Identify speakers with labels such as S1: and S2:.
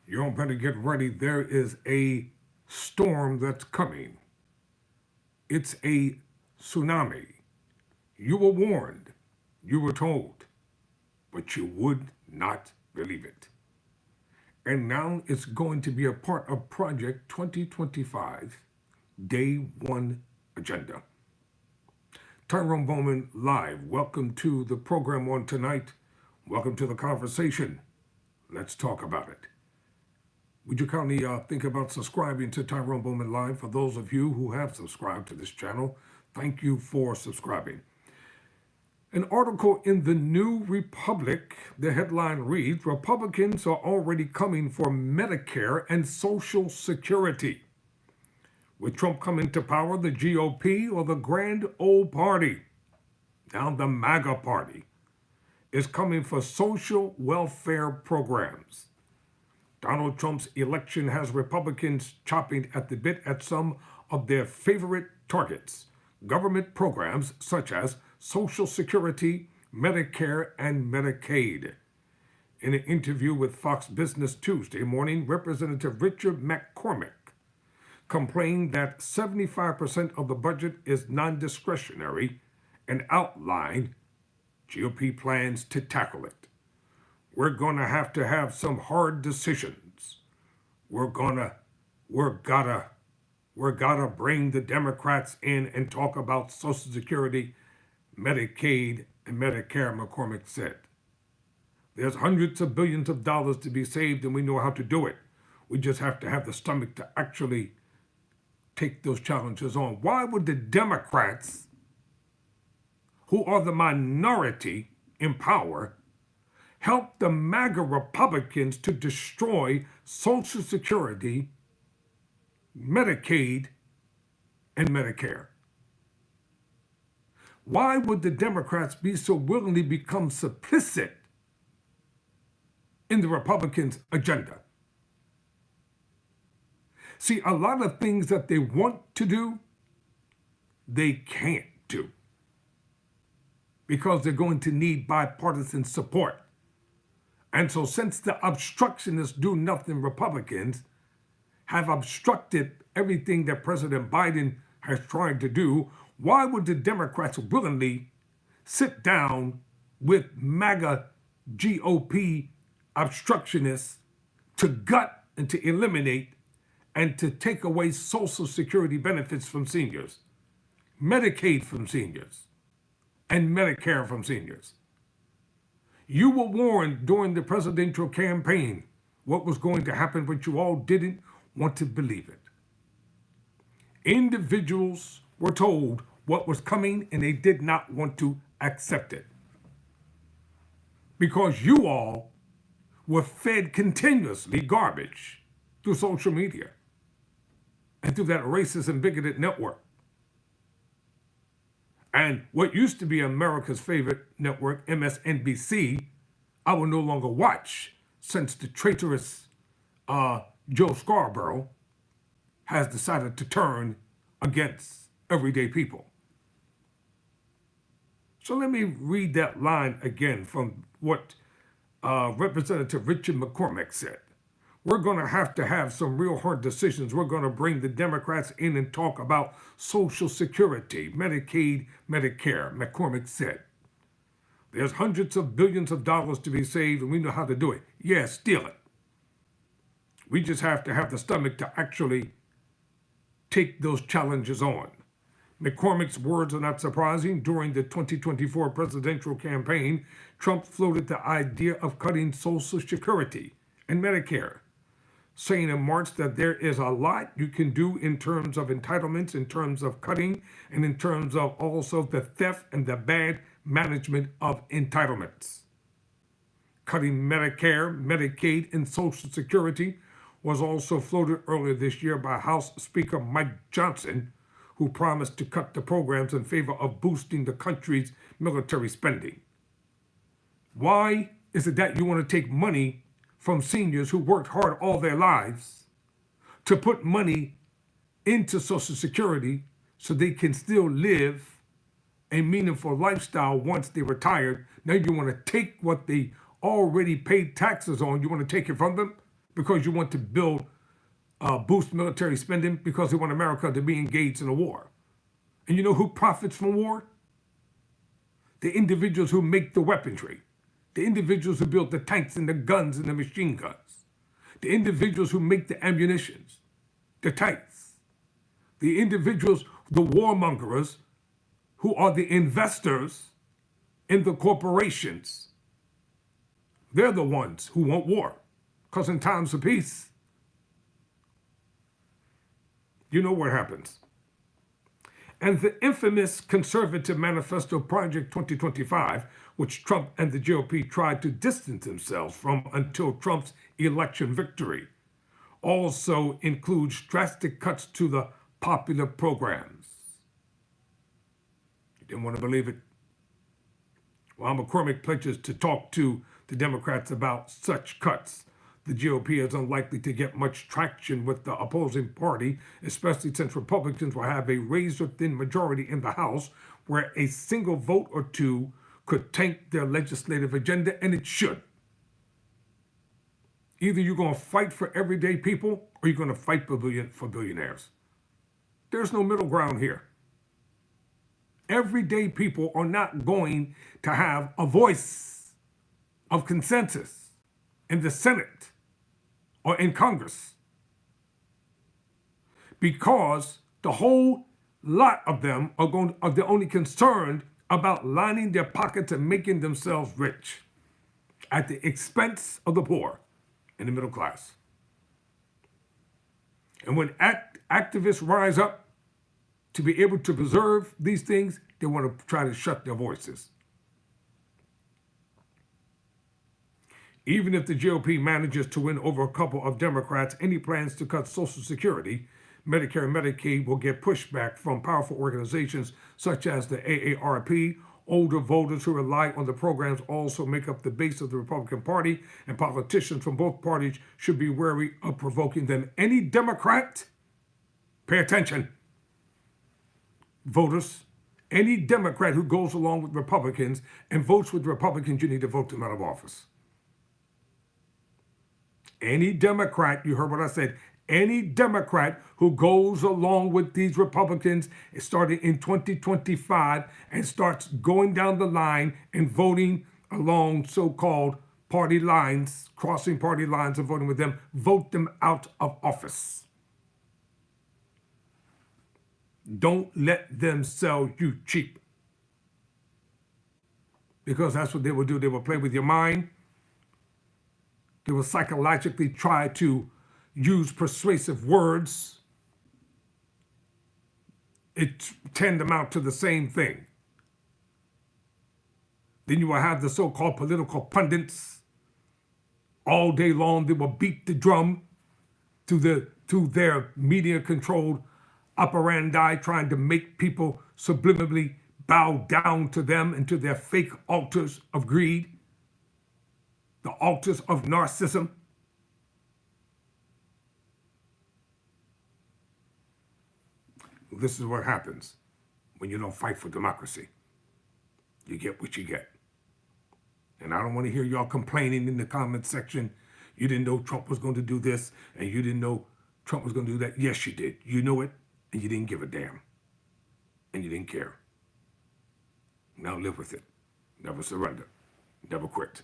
S1: You all better get ready. There is a storm that's coming. It's a tsunami. You were warned. You were told, but you would not believe it. And now it's going to be a part of Project 2025 Day 1 Agenda. Tyrone Bowman live. Welcome to the program on tonight. Welcome to the conversation. Let's talk about it. Would you kindly think about subscribing to Tyrone Bowman Live? For those of you who have subscribed to this channel, thank you for subscribing. An article in the New Republic, the headline reads, Republicans are already coming for Medicare and Social Security. With Trump coming to power, the GOP or the grand old party, now the MAGA party, is coming for social welfare programs. Donald Trump's election has Republicans chopping at the bit at some of their favorite targets, government programs such as Social Security, Medicare, and Medicaid. In an interview with Fox Business Tuesday morning, Representative Richard McCormick complained that 75% of the budget is non-discretionary and outlined GOP plans to tackle it. We're going to have some hard decisions. We're gotta bring the Democrats in and talk about Social Security, Medicaid, and Medicare, McCormick said. There's hundreds of billions of dollars to be saved, and we know how to do it. We just have to have the stomach to actually take those challenges on. Why would the Democrats, who are the minority in power, help the MAGA Republicans to destroy Social Security, Medicaid, and Medicare? Why would the Democrats be so willingly become complicit in the Republicans' agenda? See, a lot of things that they want to do, they can't do because they're going to need bipartisan support. And so since the obstructionists do nothing Republicans have obstructed everything that President Biden has tried to do, why would the Democrats willingly sit down with MAGA GOP obstructionists to gut and to eliminate and to take away Social Security benefits from seniors, Medicaid from seniors, and Medicare from seniors? You were warned during the presidential campaign what was going to happen, but you all didn't want to believe it. Individuals were told what was coming and they did not want to accept it because you all were fed continuously garbage through social media and through that racist and bigoted network. And what used to be America's favorite network, MSNBC, I will no longer watch since the traitorous Joe Scarborough has decided to turn against everyday people. So let me read that line again from what Representative Richard McCormick said. We're going to have some real hard decisions. We're going to bring the Democrats in and talk about Social Security, Medicaid, Medicare, McCormick said. There's hundreds of billions of dollars to be saved, and we know how to do it. Yeah, steal it. We just have to have the stomach to actually take those challenges on. McCormick's words are not surprising. During the 2024 presidential campaign, Trump floated the idea of cutting Social Security and Medicare, saying in March that there is a lot you can do in terms of entitlements, in terms of cutting, and in terms of also the theft and the bad management of entitlements. Cutting Medicare, Medicaid, and Social Security was also floated earlier this year by House Speaker Mike Johnson, who promised to cut the programs in favor of boosting the country's military spending. Why is it that you want to take money from seniors who worked hard all their lives to put money into Social Security so they can still live a meaningful lifestyle once they retired? Now you want to take what they already paid taxes on, you want to take it from them? because you want to boost military spending, because they want America to be engaged in a war. And you know who profits from war? The individuals who make the weaponry, the individuals who build the tanks and the guns and the machine guns, the individuals who make the ammunitions, the tanks, the individuals, the warmongers, who are the investors in the corporations. They're the ones who want war, because in times of peace, you know what happens. And the infamous conservative manifesto Project 2025, which Trump and the GOP tried to distance themselves from until Trump's election victory, also includes drastic cuts to the popular programs. You didn't want to believe it? While McCormick pledges to talk to the Democrats about such cuts, the GOP is unlikely to get much traction with the opposing party, especially since Republicans will have a razor-thin majority in the House where a single vote or two could tank their legislative agenda, and it should. Either you're going to fight for everyday people or you're going to fight for billionaires. There's no middle ground here. Everyday people are not going to have a voice of consensus in the Senate or in Congress, because the whole lot of them are they're only concerned about lining their pockets and making themselves rich at the expense of the poor and the middle class. And when activists rise up to be able to preserve these things, they want to try to shut their voices. Even if the GOP manages to win over a couple of Democrats, any plans to cut Social Security, Medicare, and Medicaid will get pushback from powerful organizations such as the AARP. Older voters who rely on the programs also make up the base of the Republican Party, and politicians from both parties should be wary of provoking them. Any Democrat, pay attention, voters, any Democrat who goes along with Republicans and votes with Republicans, you need to vote them out of office. Any Democrat, you heard what I said, any Democrat who goes along with these Republicans starting in 2025 and starts going down the line and voting along so-called party lines, crossing party lines and voting with them, vote them out of office. Don't let them sell you cheap, because that's what they will do. They will play with your mind. They will psychologically try to use persuasive words. It tend to amount to the same thing. Then you will have the so-called political pundits. All day long, they will beat the drum to their media-controlled operandi, trying to make people subliminally bow down to them and to their fake altars of greed, the altars of narcissism. This is what happens when you don't fight for democracy. You get what you get. And I don't want to hear y'all complaining in the comment section. You didn't know Trump was going to do this, and you didn't know Trump was going to do that. Yes, you did. You know it, and you didn't give a damn. And you didn't care. Now live with it. Never surrender. Never quit.